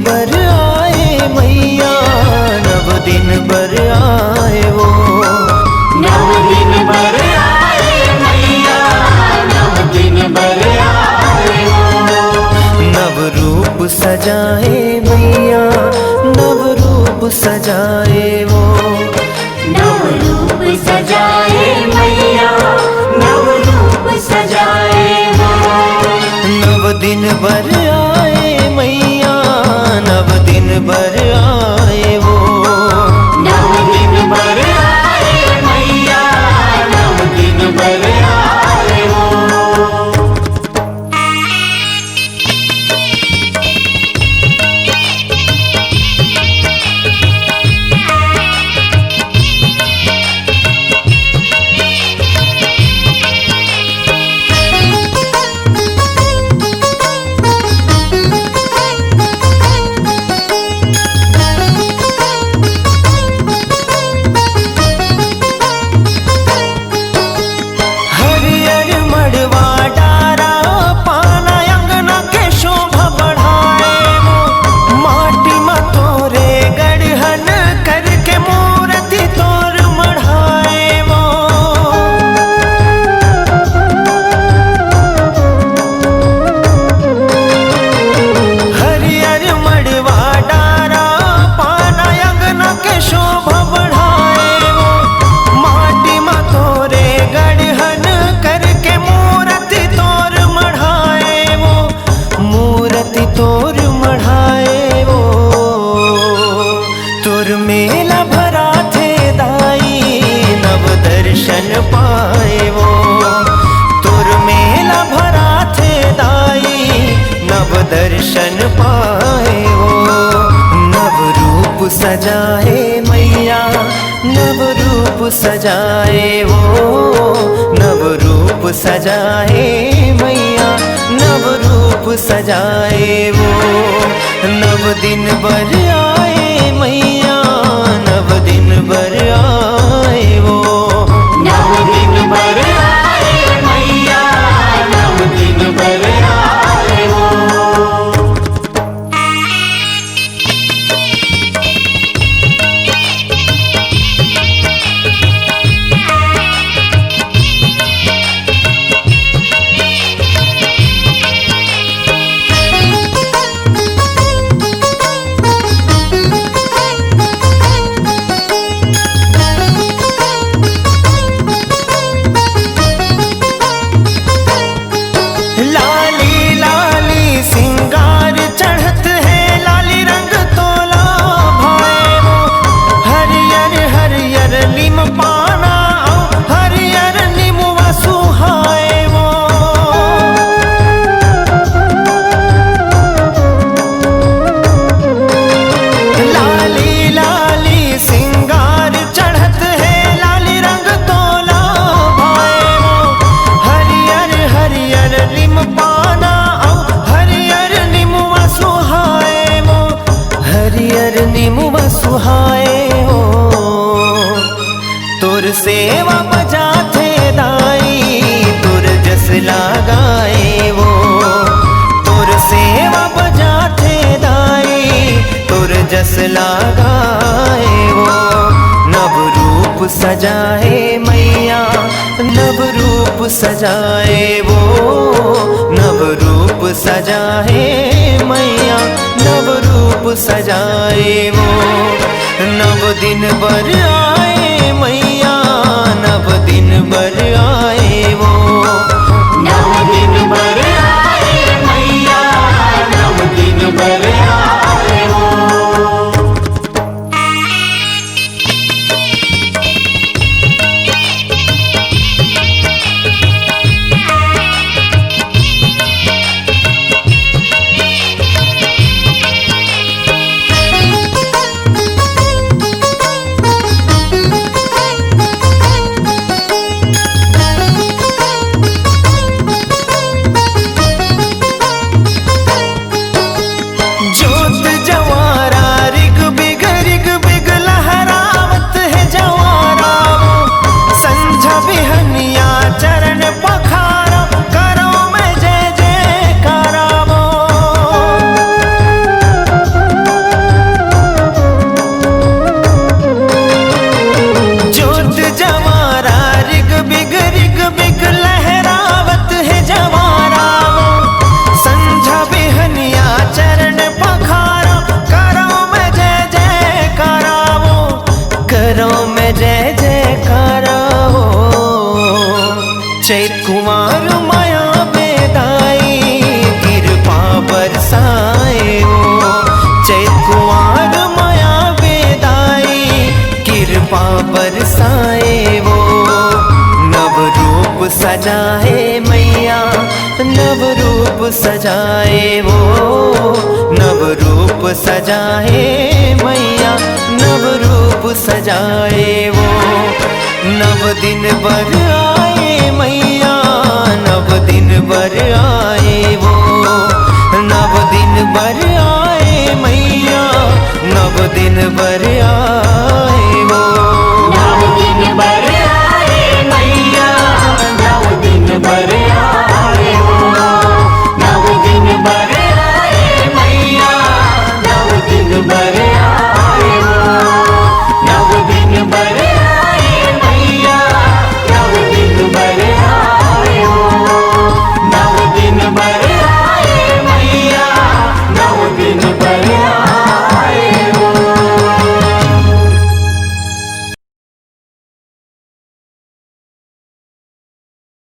बर आए मैया, नव दिन बर आए वो। नव दिन बर आए मैया, नव दिन बर आए वो। नव रूप सजाए मैया, नव रूप सजाए वो। नव रूप सजाए मैया, नव रूप सजाए वो। नव दिन बर आए मैया, नव दिन बर आए वो। नव दिन बर आए मैया, नव दिन बर आए वो। मेला भरा थे दाई, नव दर्शन पाए वो। तुर मेला भरा थे दाई, नव दर्शन पाए वो। नव रूप सजाए मैया, नव रूप सजाए वो। नव रूप सजाए मैया, नव रूप सजाए वो। नव दिन बर आए मैया, नव दिन बर आए वो। नव दिन बर आए मैया, नव दिन बर आए वो। सुहाए हो तुर सेवा बजा थे दाई, तुर जस लगाए वो। तुर सेवा बजा थे दाई, तुर जस लगाए वो। नव रूप सजाए मैया, नव रूप सजाए वो। नव रूप सजाए मैया, नव रूप सजाए वो। नव दिन बर आए मैया, नव दिन बर आए वो। नव दिन बर आए मैया, नव दिन बर आए वो। कुमार माया बेदाई कृपा बरसाए वो। चैत कुमार माया बेदाई कृपा बरसाए वो। नव रूप सजाए मैया नव रूप सजाए वो। नव रूप सजाए मैया नव रूप सजाए वो। नव दिन बर आए मैया